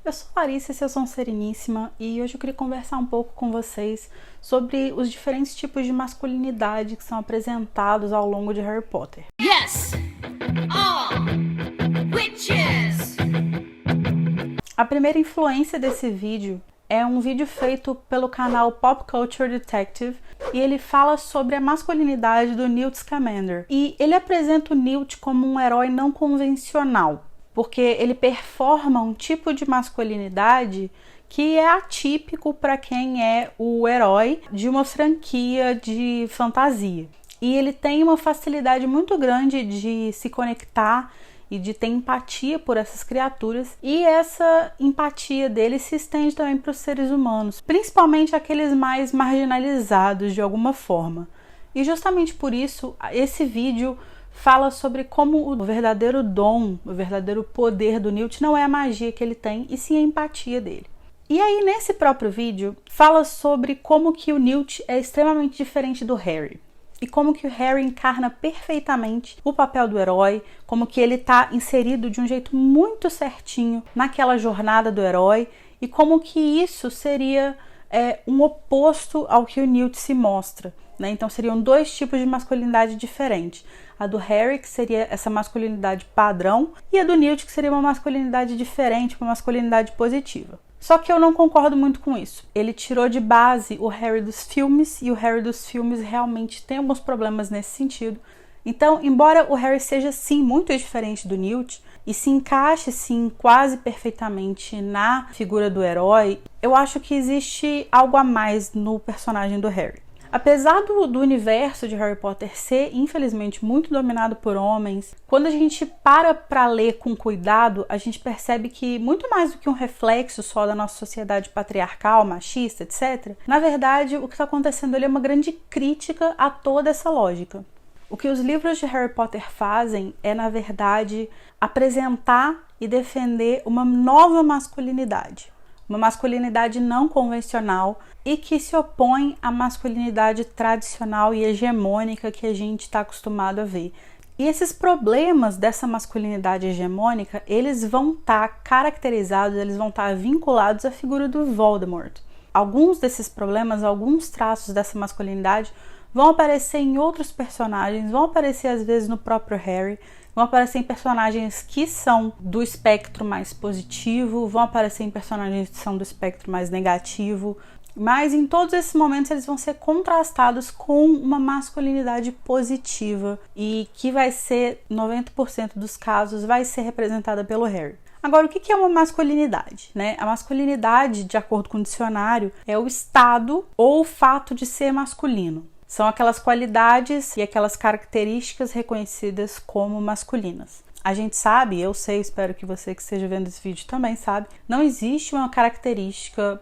Eu sou Larissa, esse é o Som Sereníssima, e hoje eu queria conversar um pouco com vocês sobre os diferentes tipos de masculinidade que são apresentados ao longo de Harry Potter. Yes! All witches! A primeira influência desse vídeo é um vídeo feito pelo canal Pop Culture Detective, e ele fala sobre a masculinidade do Newt Scamander. E ele apresenta o Newt como um herói não convencional, porque ele performa um tipo de masculinidade que é atípico para quem é o herói de uma franquia de fantasia. E ele tem uma facilidade muito grande de se conectar e de ter empatia por essas criaturas, e essa empatia dele se estende também para os seres humanos, principalmente aqueles mais marginalizados de alguma forma. E justamente por isso, esse vídeo fala sobre como o verdadeiro dom, o verdadeiro poder do Newt não é a magia que ele tem, e sim a empatia dele. E aí, nesse próprio vídeo, fala sobre como que o Newt é extremamente diferente do Harry. E como que o Harry encarna perfeitamente o papel do herói, como que ele está inserido de um jeito muito certinho naquela jornada do herói, e como que isso seria um oposto ao que o Newt se mostra, né? Então seriam dois tipos de masculinidade diferentes. A do Harry, que seria essa masculinidade padrão, e a do Newt, que seria uma masculinidade diferente, uma masculinidade positiva. Só que eu não concordo muito com isso. Ele tirou de base o Harry dos filmes, e o Harry dos filmes realmente tem alguns problemas nesse sentido. Então, embora o Harry seja sim muito diferente do Newt e se encaixe sim quase perfeitamente na figura do herói, eu acho que existe algo a mais no personagem do Harry. Apesar do universo de Harry Potter ser, infelizmente, muito dominado por homens, quando a gente para ler com cuidado, a gente percebe que, muito mais do que um reflexo só da nossa sociedade patriarcal, machista, etc., na verdade, o que está acontecendo ali é uma grande crítica a toda essa lógica. O que os livros de Harry Potter fazem é, na verdade, apresentar e defender uma nova masculinidade. Uma masculinidade não convencional e que se opõe à masculinidade tradicional e hegemônica que a gente está acostumado a ver. E esses problemas dessa masculinidade hegemônica, eles vão estar caracterizados, eles vão estar vinculados à figura do Voldemort. Alguns desses problemas, alguns traços dessa masculinidade vão aparecer em outros personagens, vão aparecer às vezes no próprio Harry, vão aparecer em personagens que são do espectro mais positivo, vão aparecer em personagens que são do espectro mais negativo, mas em todos esses momentos eles vão ser contrastados com uma masculinidade positiva e que vai ser, 90% dos casos, vai ser representada pelo Harry. Agora, o que é uma masculinidade, né? A masculinidade, de acordo com o dicionário, é o estado ou o fato de ser masculino. São aquelas qualidades e aquelas características reconhecidas como masculinas. A gente sabe, eu sei, espero que você que esteja vendo esse vídeo também sabe, não existe uma característica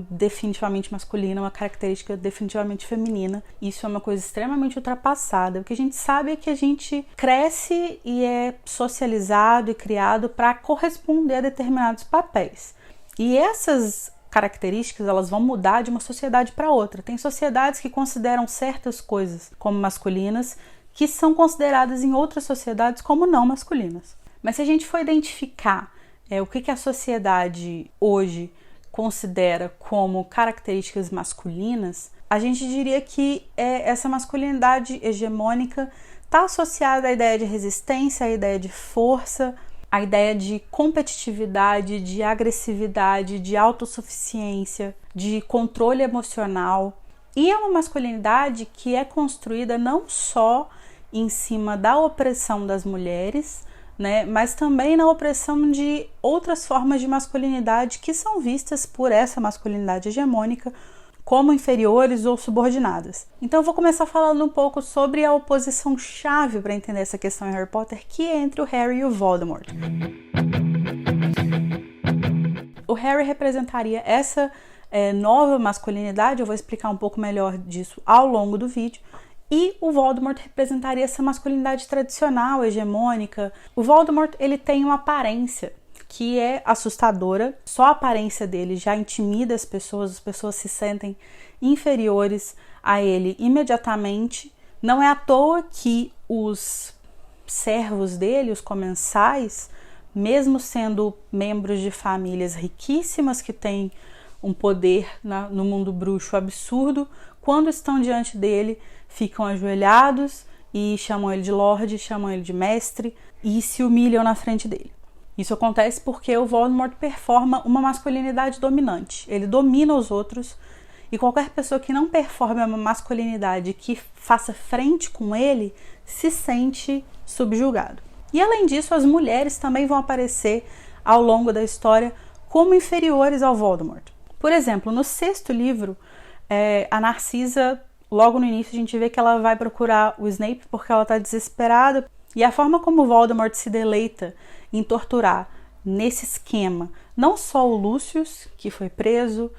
definitivamente masculina, uma característica definitivamente feminina. Isso é uma coisa extremamente ultrapassada. O que a gente sabe é que a gente cresce e é socializado e criado para corresponder a determinados papéis. E essas características, elas vão mudar de uma sociedade para outra. Tem sociedades que consideram certas coisas como masculinas, que são consideradas em outras sociedades como não masculinas. Mas se a gente for identificar o que a sociedade hoje considera como características masculinas, a gente diria que essa masculinidade hegemônica está associada à ideia de resistência, à ideia de força, a ideia de competitividade, de agressividade, de autossuficiência, de controle emocional. E é uma masculinidade que é construída não só em cima da opressão das mulheres, né, mas também na opressão de outras formas de masculinidade que são vistas por essa masculinidade hegemônica como inferiores ou subordinadas. Então eu vou começar falando um pouco sobre a oposição chave para entender essa questão em Harry Potter, que é entre o Harry e o Voldemort. O Harry representaria essa nova masculinidade, eu vou explicar um pouco melhor disso ao longo do vídeo, e o Voldemort representaria essa masculinidade tradicional, hegemônica. O Voldemort, ele tem uma aparência que é assustadora, só a aparência dele já intimida as pessoas se sentem inferiores a ele imediatamente. Não é à toa que os servos dele, os comensais, mesmo sendo membros de famílias riquíssimas que têm um poder no mundo bruxo absurdo, quando estão diante dele, ficam ajoelhados e chamam ele de Lorde, chamam ele de Mestre e se humilham na frente dele. Isso acontece porque o Voldemort performa uma masculinidade dominante. Ele domina os outros e qualquer pessoa que não performe uma masculinidade que faça frente com ele se sente subjugado. E além disso, as mulheres também vão aparecer ao longo da história como inferiores ao Voldemort. Por exemplo, no 6º livro, a Narcisa, logo no início, a gente vê que ela vai procurar o Snape porque ela está desesperada. E a forma como o Voldemort se deleita em torturar nesse esquema, não só o Lucius, que foi preso,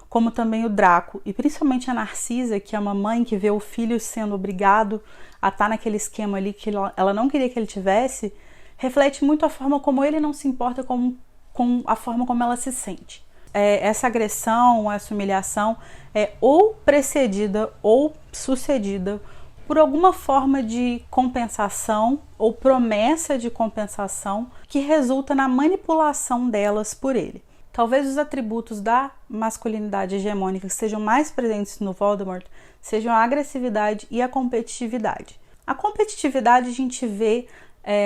como também o Draco, e principalmente a Narcisa, que é uma mãe que vê o filho sendo obrigado a estar naquele esquema ali que ela não queria que ele tivesse, reflete muito a forma como ele não se importa com a forma como ela se sente. Essa agressão, essa humilhação é ou precedida ou sucedida por alguma forma de compensação ou promessa de compensação que resulta na manipulação delas por ele. Talvez os atributos da masculinidade hegemônica que sejam mais presentes no Voldemort sejam a agressividade e a competitividade. A competitividade a gente vê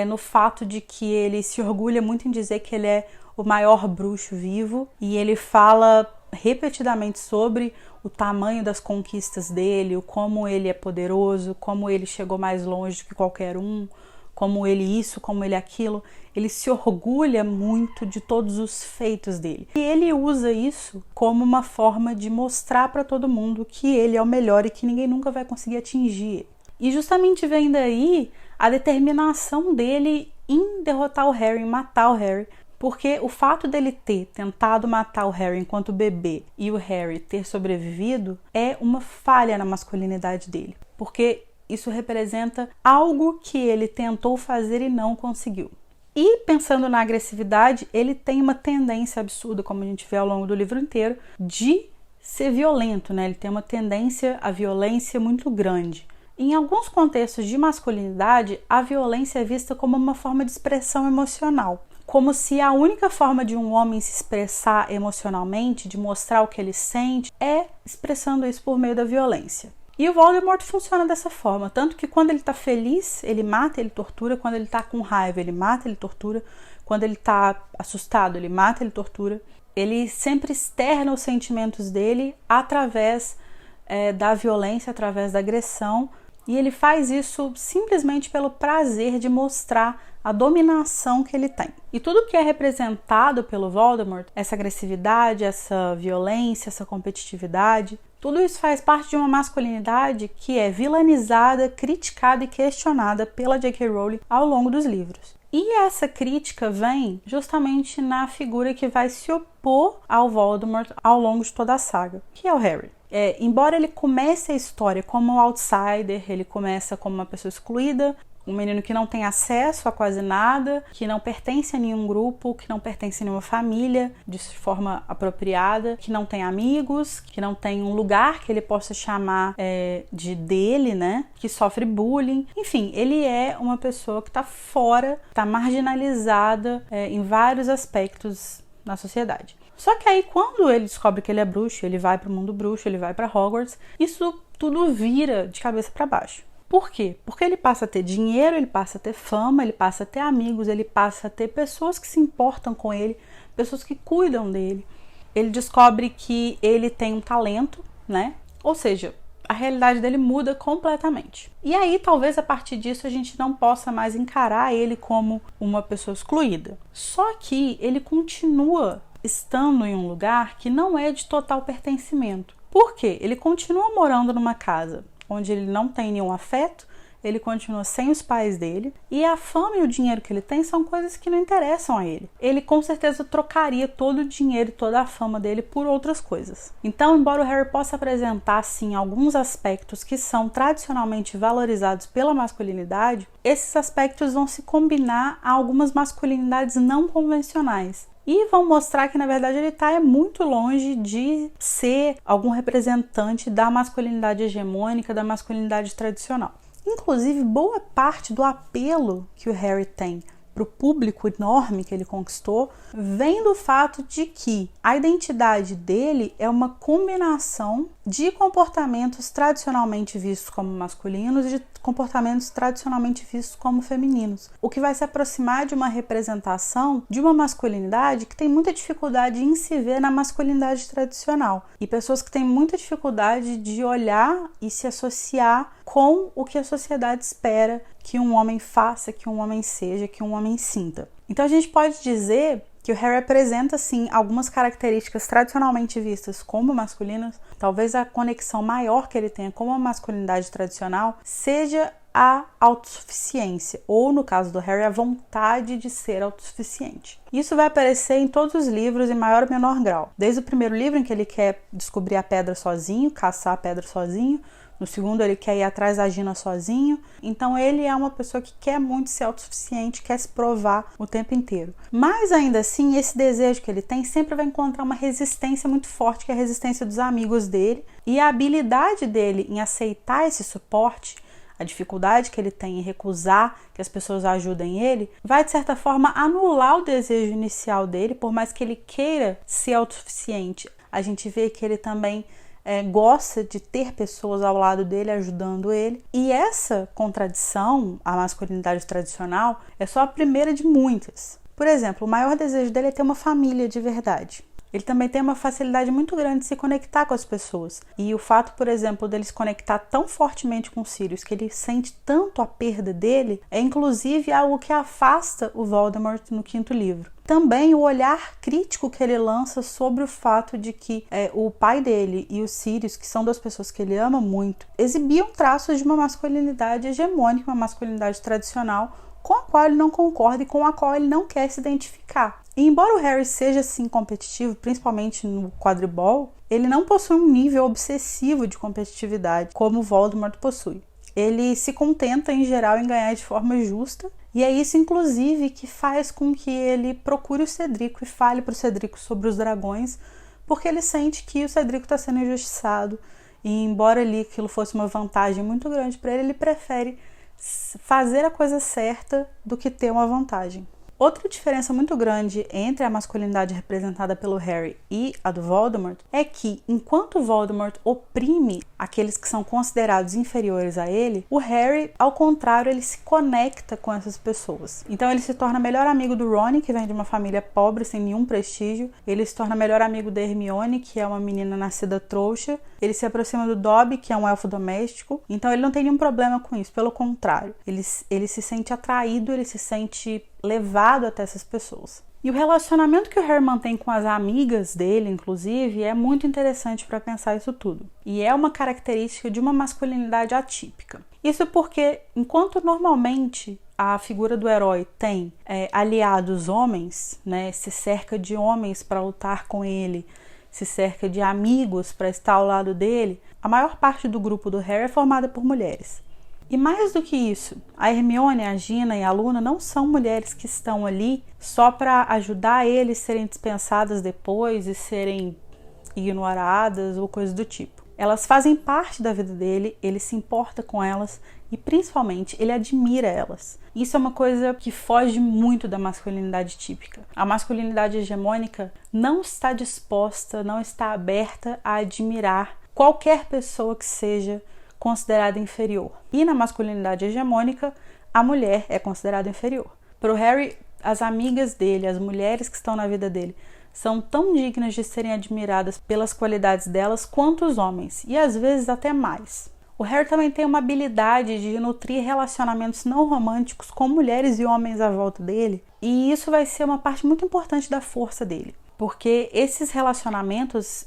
no fato de que ele se orgulha muito em dizer que ele é o maior bruxo vivo e ele fala repetidamente sobre o tamanho das conquistas dele, o como ele é poderoso, como ele chegou mais longe do que qualquer um, como ele isso, como ele aquilo. Ele se orgulha muito de todos os feitos dele. E ele usa isso como uma forma de mostrar para todo mundo que ele é o melhor e que ninguém nunca vai conseguir atingir ele. E justamente vem daí a determinação dele em derrotar o Harry, em matar o Harry, porque o fato dele ter tentado matar o Harry enquanto bebê e o Harry ter sobrevivido é uma falha na masculinidade dele, porque isso representa algo que ele tentou fazer e não conseguiu. E pensando na agressividade, ele tem uma tendência absurda, como a gente vê ao longo do livro inteiro, de ser violento, né? Ele tem uma tendência à violência muito grande. Em alguns contextos de masculinidade, a violência é vista como uma forma de expressão emocional, como se a única forma de um homem se expressar emocionalmente, de mostrar o que ele sente, é expressando isso por meio da violência. E o Voldemort funciona dessa forma, tanto que quando ele está feliz, ele mata, ele tortura, quando ele está com raiva, ele mata, ele tortura, quando ele está assustado, ele mata, ele tortura. Ele sempre externa os sentimentos dele através da violência, através da agressão, e ele faz isso simplesmente pelo prazer de mostrar a dominação que ele tem. E tudo que é representado pelo Voldemort, essa agressividade, essa violência, essa competitividade, tudo isso faz parte de uma masculinidade que é vilanizada, criticada e questionada pela J.K. Rowling ao longo dos livros. E essa crítica vem justamente na figura que vai se opor ao Voldemort ao longo de toda a saga, que é o Harry. Embora ele comece a história como um outsider, ele começa como uma pessoa excluída, um menino que não tem acesso a quase nada, que não pertence a nenhum grupo, que não pertence a nenhuma família de forma apropriada, que não tem amigos, que não tem um lugar que ele possa chamar de dele, né? Que sofre bullying. Enfim, ele é uma pessoa que está fora, está marginalizada em vários aspectos na sociedade. Só que aí, quando ele descobre que ele é bruxo, ele vai para o mundo bruxo, ele vai para Hogwarts, isso tudo vira de cabeça para baixo. Por quê? Porque ele passa a ter dinheiro, ele passa a ter fama, ele passa a ter amigos, ele passa a ter pessoas que se importam com ele, pessoas que cuidam dele. Ele descobre que ele tem um talento, né? Ou seja, a realidade dele muda completamente. E aí, talvez a partir disso, a gente não possa mais encarar ele como uma pessoa excluída. Só que ele continua estando em um lugar que não é de total pertencimento. Por quê? Ele continua morando numa casa onde ele não tem nenhum afeto, ele continua sem os pais dele, e a fama e o dinheiro que ele tem são coisas que não interessam a ele. Ele com certeza trocaria todo o dinheiro e toda a fama dele por outras coisas. Então, embora o Harry possa apresentar, sim, alguns aspectos que são tradicionalmente valorizados pela masculinidade, esses aspectos vão se combinar a algumas masculinidades não convencionais. E vão mostrar que, na verdade, ele está muito longe de ser algum representante da masculinidade hegemônica, da masculinidade tradicional. Inclusive, boa parte do apelo que o Harry tem para o público enorme que ele conquistou, vem do fato de que a identidade dele é uma combinação de comportamentos tradicionalmente vistos como masculinos e de comportamentos tradicionalmente vistos como femininos, o que vai se aproximar de uma representação de uma masculinidade que tem muita dificuldade em se ver na masculinidade tradicional, e pessoas que têm muita dificuldade de olhar e se associar com o que a sociedade espera que um homem faça, que um homem seja, que um homem sinta. Então a gente pode dizer que o Harry apresenta, sim, algumas características tradicionalmente vistas como masculinas. Talvez a conexão maior que ele tenha com a masculinidade tradicional seja a autossuficiência, ou no caso do Harry, a vontade de ser autossuficiente. Isso vai aparecer em todos os livros em maior ou menor grau. Desde o primeiro livro, em que ele quer descobrir a pedra sozinho, caçar a pedra sozinho. No segundo, ele quer ir atrás da Gina sozinho. Então, ele é uma pessoa que quer muito ser autossuficiente, quer se provar o tempo inteiro. Mas, ainda assim, esse desejo que ele tem sempre vai encontrar uma resistência muito forte, que é a resistência dos amigos dele. E a habilidade dele em aceitar esse suporte, a dificuldade que ele tem em recusar que as pessoas ajudem ele, vai, de certa forma, anular o desejo inicial dele, por mais que ele queira ser autossuficiente. A gente vê que ele também gosta de ter pessoas ao lado dele ajudando ele, e essa contradição à masculinidade tradicional é só a primeira de muitas. Por exemplo, o maior desejo dele é ter uma família de verdade. Ele também tem uma facilidade muito grande de se conectar com as pessoas, e o fato, por exemplo, dele se conectar tão fortemente com Sirius, que ele sente tanto a perda dele, é inclusive algo que afasta o Voldemort no quinto livro. Também o olhar crítico que ele lança sobre o fato de que o pai dele e o Sirius, que são duas pessoas que ele ama muito, exibiam traços de uma masculinidade hegemônica, uma masculinidade tradicional, com a qual ele não concorda e com a qual ele não quer se identificar. E embora o Harry seja assim competitivo, principalmente no quadribol, ele não possui um nível obsessivo de competitividade como o Voldemort possui. Ele se contenta em geral em ganhar de forma justa, e é isso inclusive que faz com que ele procure o Cedrico e fale para o Cedrico sobre os dragões, porque ele sente que o Cedrico está sendo injustiçado, e embora ali aquilo fosse uma vantagem muito grande para ele, ele prefere fazer a coisa certa do que ter uma vantagem. Outra diferença muito grande entre a masculinidade representada pelo Harry e a do Voldemort é que, enquanto o Voldemort oprime aqueles que são considerados inferiores a ele, o Harry, ao contrário, ele se conecta com essas pessoas. Então ele se torna melhor amigo do Ron, que vem de uma família pobre, sem nenhum prestígio. Ele se torna melhor amigo da Hermione, que é uma menina nascida trouxa. Ele se aproxima do Dobby, que é um elfo doméstico. Então ele não tem nenhum problema com isso, pelo contrário. Ele se sente atraído, ele se sente levado até essas pessoas. E o relacionamento que o Harry mantém com as amigas dele, inclusive, é muito interessante para pensar isso tudo. E é uma característica de uma masculinidade atípica. Isso porque, enquanto normalmente a figura do herói tem aliados homens, né, se cerca de homens para lutar com ele, se cerca de amigos para estar ao lado dele, a maior parte do grupo do Harry é formada por mulheres. E mais do que isso, a Hermione, a Gina e a Luna não são mulheres que estão ali só para ajudar eles a serem dispensadas depois e serem ignoradas ou coisa do tipo. Elas fazem parte da vida dele, ele se importa com elas e, principalmente, ele admira elas. Isso é uma coisa que foge muito da masculinidade típica. A masculinidade hegemônica não está disposta, não está aberta a admirar qualquer pessoa que seja considerada inferior. E na masculinidade hegemônica, a mulher é considerada inferior. Para o Harry, as amigas dele, as mulheres que estão na vida dele, são tão dignas de serem admiradas pelas qualidades delas quanto os homens, e às vezes até mais. O Harry também tem uma habilidade de nutrir relacionamentos não românticos com mulheres e homens à volta dele, e isso vai ser uma parte muito importante da força dele, porque esses relacionamentos,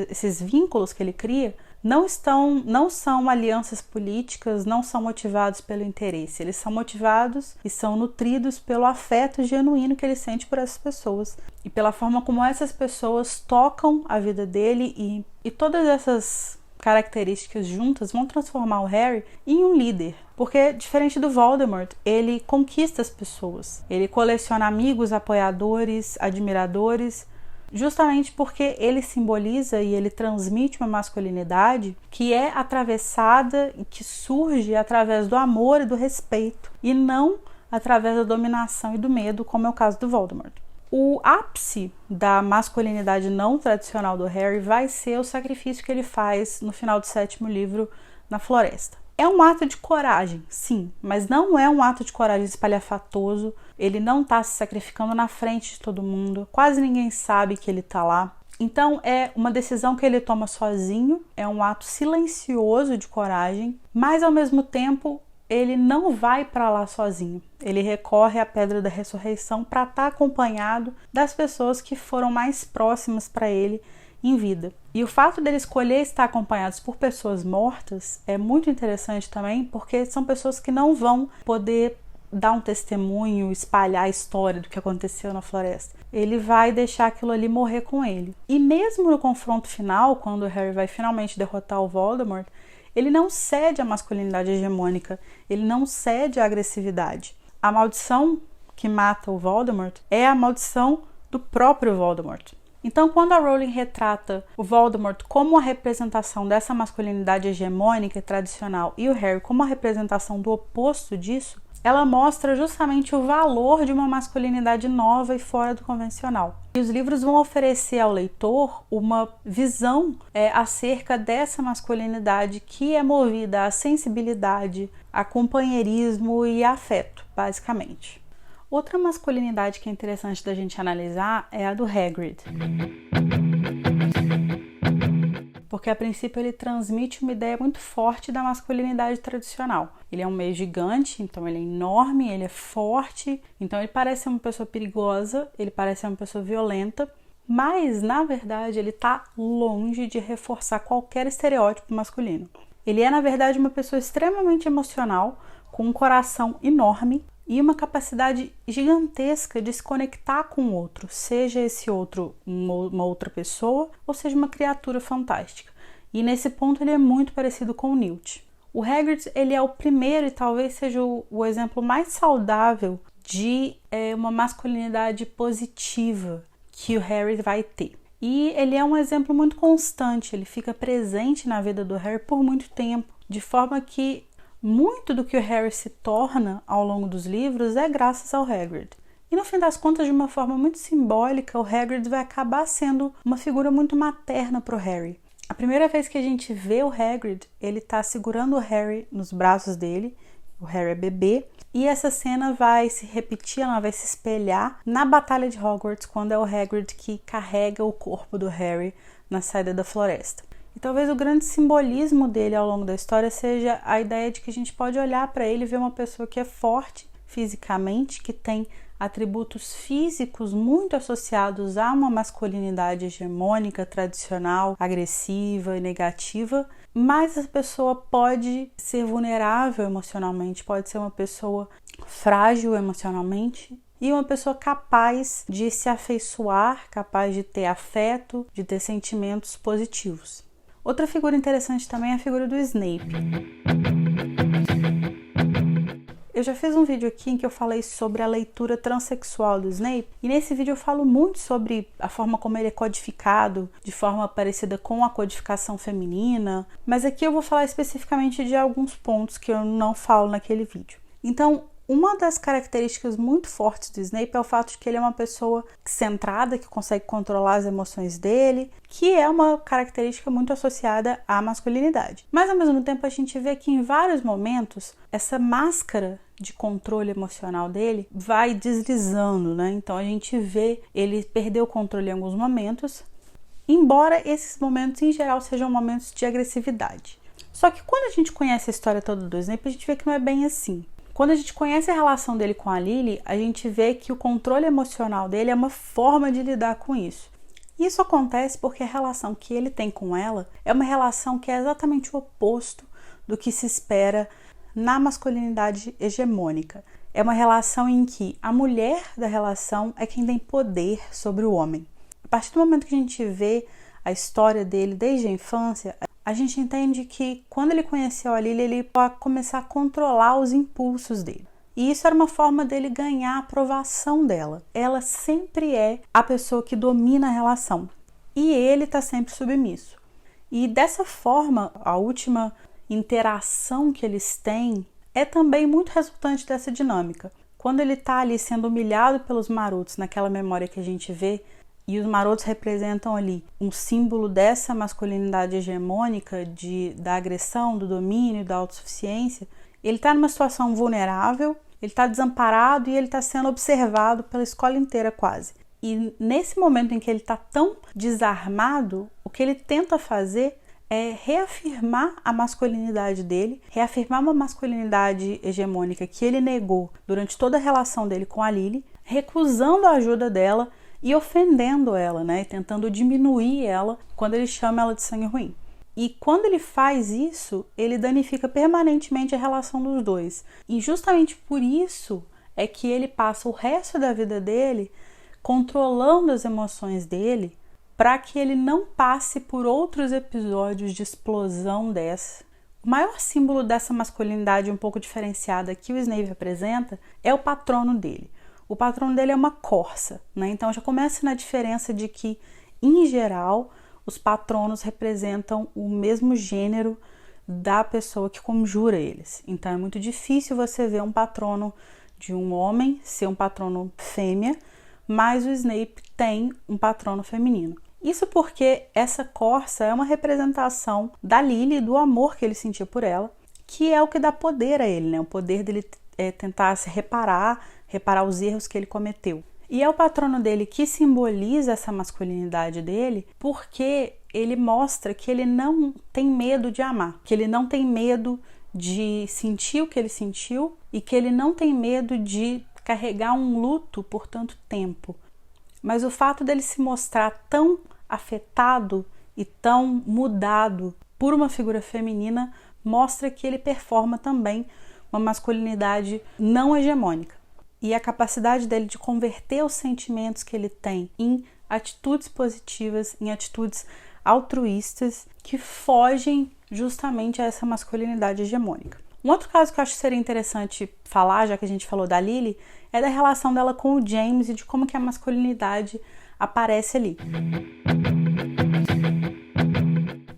esses vínculos que ele cria, não são alianças políticas, não são motivados pelo interesse. Eles são motivados e são nutridos pelo afeto genuíno que ele sente por essas pessoas e pela forma como essas pessoas tocam a vida dele, e todas essas características juntas vão transformar o Harry em um líder. Porque, diferente do Voldemort, ele conquista as pessoas. Ele coleciona amigos, apoiadores, admiradores, justamente porque ele simboliza e ele transmite uma masculinidade que é atravessada e que surge através do amor e do respeito, e não através da dominação e do medo, como é o caso do Voldemort. O ápice da masculinidade não tradicional do Harry vai ser o sacrifício que ele faz no final do 7º livro na floresta. É um ato de coragem, sim, mas não é um ato de coragem espalhafatoso. Ele não está se sacrificando na frente de todo mundo, quase ninguém sabe que ele está lá. Então é uma decisão que ele toma sozinho, é um ato silencioso de coragem, mas ao mesmo tempo ele não vai para lá sozinho. Ele recorre à Pedra da Ressurreição para estar acompanhado das pessoas que foram mais próximas para ele em vida. E o fato dele escolher estar acompanhados por pessoas mortas é muito interessante também, porque são pessoas que não vão poder dar um testemunho, espalhar a história do que aconteceu na floresta. Ele vai deixar aquilo ali morrer com ele. E mesmo no confronto final, quando o Harry vai finalmente derrotar o Voldemort, ele não cede à masculinidade hegemônica, ele não cede à agressividade. A maldição que mata o Voldemort é a maldição do próprio Voldemort. Então, quando a Rowling retrata o Voldemort como a representação dessa masculinidade hegemônica e tradicional e o Harry como a representação do oposto disso, ela mostra justamente o valor de uma masculinidade nova e fora do convencional. E os livros vão oferecer ao leitor uma visão acerca dessa masculinidade que é movida à sensibilidade, a companheirismo e a afeto, basicamente. Outra masculinidade que é interessante da gente analisar é a do Hagrid. Porque a princípio ele transmite uma ideia muito forte da masculinidade tradicional. Ele é um meio gigante, então ele é enorme, ele é forte, então ele parece ser uma pessoa perigosa, ele parece ser uma pessoa violenta, mas na verdade ele está longe de reforçar qualquer estereótipo masculino. Ele é na verdade uma pessoa extremamente emocional, com um coração enorme e uma capacidade gigantesca de se conectar com o outro, seja esse outro uma outra pessoa ou seja uma criatura fantástica. E nesse ponto ele é muito parecido com o Newt. O Hagrid ele é o primeiro e talvez seja o exemplo mais saudável de uma masculinidade positiva que o Harry vai ter. E ele é um exemplo muito constante, ele fica presente na vida do Harry por muito tempo, de forma que muito do que o Harry se torna ao longo dos livros é graças ao Hagrid. E no fim das contas, de uma forma muito simbólica, o Hagrid vai acabar sendo uma figura muito materna para o Harry. A primeira vez que a gente vê o Hagrid, ele está segurando o Harry nos braços dele, o Harry é bebê, e essa cena vai se repetir, ela vai se espelhar na Batalha de Hogwarts, quando é o Hagrid que carrega o corpo do Harry na saída da floresta. E talvez o grande simbolismo dele ao longo da história seja a ideia de que a gente pode olhar para ele e ver uma pessoa que é forte fisicamente, que tem atributos físicos muito associados a uma masculinidade hegemônica, tradicional, agressiva e negativa, mas essa pessoa pode ser vulnerável emocionalmente, pode ser uma pessoa frágil emocionalmente e uma pessoa capaz de se afeiçoar, capaz de ter afeto, de ter sentimentos positivos. Outra figura interessante também é a figura do Snape. Eu já fiz um vídeo aqui em que eu falei sobre a leitura transexual do Snape, e nesse vídeo eu falo muito sobre a forma como ele é codificado, de forma parecida com a codificação feminina, mas aqui eu vou falar especificamente de alguns pontos que eu não falo naquele vídeo. Então, uma das características muito fortes do Snape é o fato de que ele é uma pessoa centrada, que consegue controlar as emoções dele, que é uma característica muito associada à masculinidade. Mas ao mesmo tempo a gente vê que em vários momentos essa máscara de controle emocional dele vai deslizando, né? Então a gente vê ele perder o controle em alguns momentos, embora esses momentos em geral sejam momentos de agressividade. Só que quando a gente conhece a história toda do Snape, a gente vê que não é bem assim. Quando a gente conhece a relação dele com a Lily, a gente vê que o controle emocional dele é uma forma de lidar com isso. Isso acontece porque a relação que ele tem com ela é uma relação que é exatamente o oposto do que se espera na masculinidade hegemônica. É uma relação em que a mulher da relação é quem tem poder sobre o homem. A partir do momento que a gente vê a história dele desde a infância, a gente entende que quando ele conheceu a Lily, ele pode começar a controlar os impulsos dele. E isso era uma forma dele ganhar a aprovação dela. Ela sempre é a pessoa que domina a relação. E ele está sempre submisso. E dessa forma, a última interação que eles têm é também muito resultante dessa dinâmica. quando ele tá ali sendo humilhado pelos marotos, naquela memória que a gente vê, e os marotos representam ali um símbolo dessa masculinidade hegemônica, da agressão, do domínio, da autossuficiência, ele tá numa situação vulnerável, ele tá desamparado e ele tá sendo observado pela escola inteira quase. E nesse momento em que ele tá tão desarmado, o que ele tenta fazer é reafirmar a masculinidade dele, reafirmar uma masculinidade hegemônica que ele negou durante toda a relação dele com a Lily, recusando a ajuda dela e ofendendo ela, né? Tentando diminuir ela quando ele chama ela de sangue ruim. E quando ele faz isso, ele danifica permanentemente a relação dos dois. E justamente por isso é que ele passa o resto da vida dele controlando as emoções dele, para que ele não passe por outros episódios de explosão dessa. O maior símbolo dessa masculinidade um pouco diferenciada que o Snape apresenta é o patrono dele. O patrono dele é uma corça, né? Então já começa na diferença de que, em geral, os patronos representam o mesmo gênero da pessoa que conjura eles. Então é muito difícil você ver um patrono de um homem ser um patrono fêmea, mas o Snape tem um patrono feminino. Isso porque essa corça é uma representação da Lily, do amor que ele sentia por ela, que é o que dá poder a ele, né? O poder dele tentar se reparar os erros que ele cometeu. E é o patrono dele que simboliza essa masculinidade dele, porque ele mostra que ele não tem medo de amar, que ele não tem medo de sentir o que ele sentiu e que ele não tem medo de carregar um luto por tanto tempo. Mas o fato dele se mostrar tão afetado e tão mudado por uma figura feminina mostra que ele performa também uma masculinidade não hegemônica. E a capacidade dele de converter os sentimentos que ele tem em atitudes positivas, em atitudes altruístas que fogem justamente a essa masculinidade hegemônica. Um outro caso que eu acho que seria interessante falar, já que a gente falou da Lily, é da relação dela com o James e de como que a masculinidade aparece ali.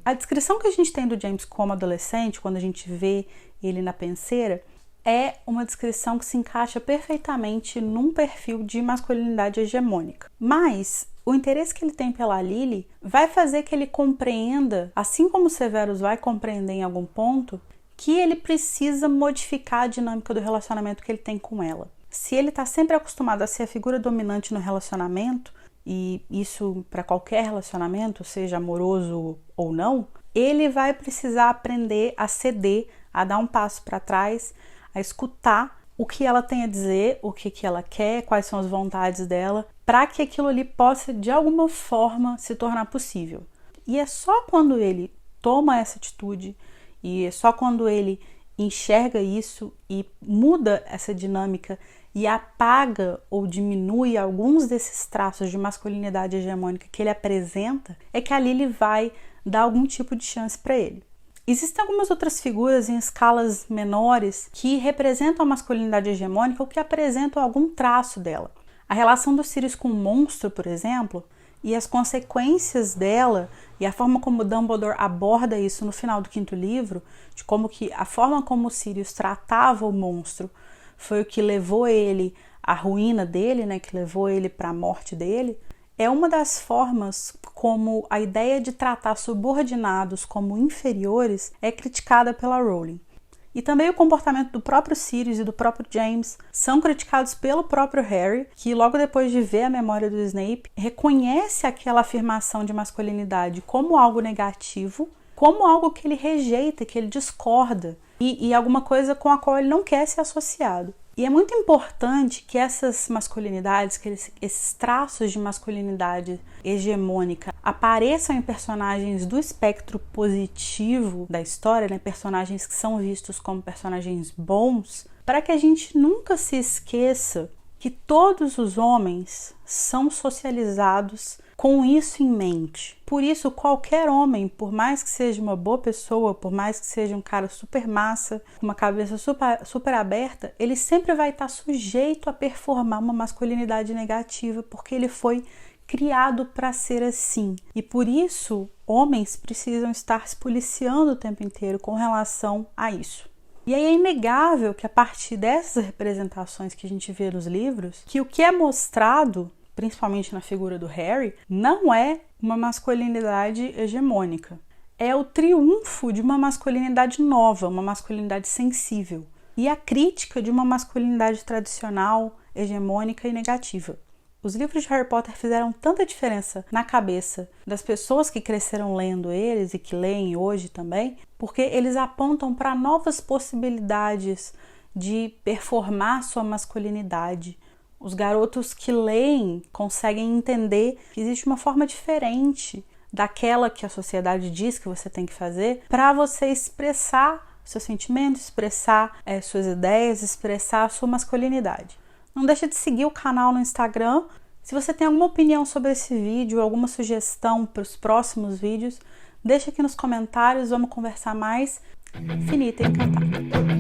A descrição que a gente tem do James como adolescente, quando a gente vê ele na penseira, é uma descrição que se encaixa perfeitamente num perfil de masculinidade hegemônica. Mas o interesse que ele tem pela Lily vai fazer que ele compreenda, assim como o Severus vai compreender em algum ponto, que ele precisa modificar a dinâmica do relacionamento que ele tem com ela. Se ele está sempre acostumado a ser a figura dominante no relacionamento, e isso para qualquer relacionamento, seja amoroso ou não, ele vai precisar aprender a ceder, a dar um passo para trás, a escutar o que ela tem a dizer, o que ela quer, quais são as vontades dela, para que aquilo ali possa de alguma forma se tornar possível. E é só quando ele toma essa atitude, e é só quando ele enxerga isso e muda essa dinâmica e apaga ou diminui alguns desses traços de masculinidade hegemônica que ele apresenta, é que a Lily vai dar algum tipo de chance para ele. Existem algumas outras figuras em escalas menores que representam a masculinidade hegemônica ou que apresentam algum traço dela. A relação do Sirius com o monstro, por exemplo, e as consequências dela e a forma como Dumbledore aborda isso no final do 5º livro, de como que a forma como o Sirius tratava o monstro foi o que levou ele à ruína dele, né, que levou ele para a morte dele, é uma das formas como a ideia de tratar subordinados como inferiores é criticada pela Rowling. E também o comportamento do próprio Sirius e do próprio James são criticados pelo próprio Harry, que logo depois de ver a memória do Snape, reconhece aquela afirmação de masculinidade como algo negativo, como algo que ele rejeita, que ele discorda, e alguma coisa com a qual ele não quer ser associado. E é muito importante que essas masculinidades, que esses traços de masculinidade hegemônica apareçam em personagens do espectro positivo da história, né? Personagens que são vistos como personagens bons, para que a gente nunca se esqueça que todos os homens são socializados com isso em mente. Por isso, qualquer homem, por mais que seja uma boa pessoa, por mais que seja um cara super massa, com uma cabeça super aberta, ele sempre vai estar sujeito a performar uma masculinidade negativa, porque ele foi criado para ser assim. E por isso, homens precisam estar se policiando o tempo inteiro com relação a isso. E aí é inegável que a partir dessas representações que a gente vê nos livros, que o que é mostrado, principalmente na figura do Harry, não é uma masculinidade hegemônica. É o triunfo de uma masculinidade nova, uma masculinidade sensível. E a crítica de uma masculinidade tradicional, hegemônica e negativa. Os livros de Harry Potter fizeram tanta diferença na cabeça das pessoas que cresceram lendo eles e que leem hoje também, porque eles apontam para novas possibilidades de performar sua masculinidade. Os garotos que leem conseguem entender que existe uma forma diferente daquela que a sociedade diz que você tem que fazer para você expressar seus sentimentos, expressar suas ideias, expressar a sua masculinidade. Não deixa de seguir o canal no Instagram. Se você tem alguma opinião sobre esse vídeo, alguma sugestão para os próximos vídeos, deixa aqui nos comentários, vamos conversar mais. Infinita e encantada.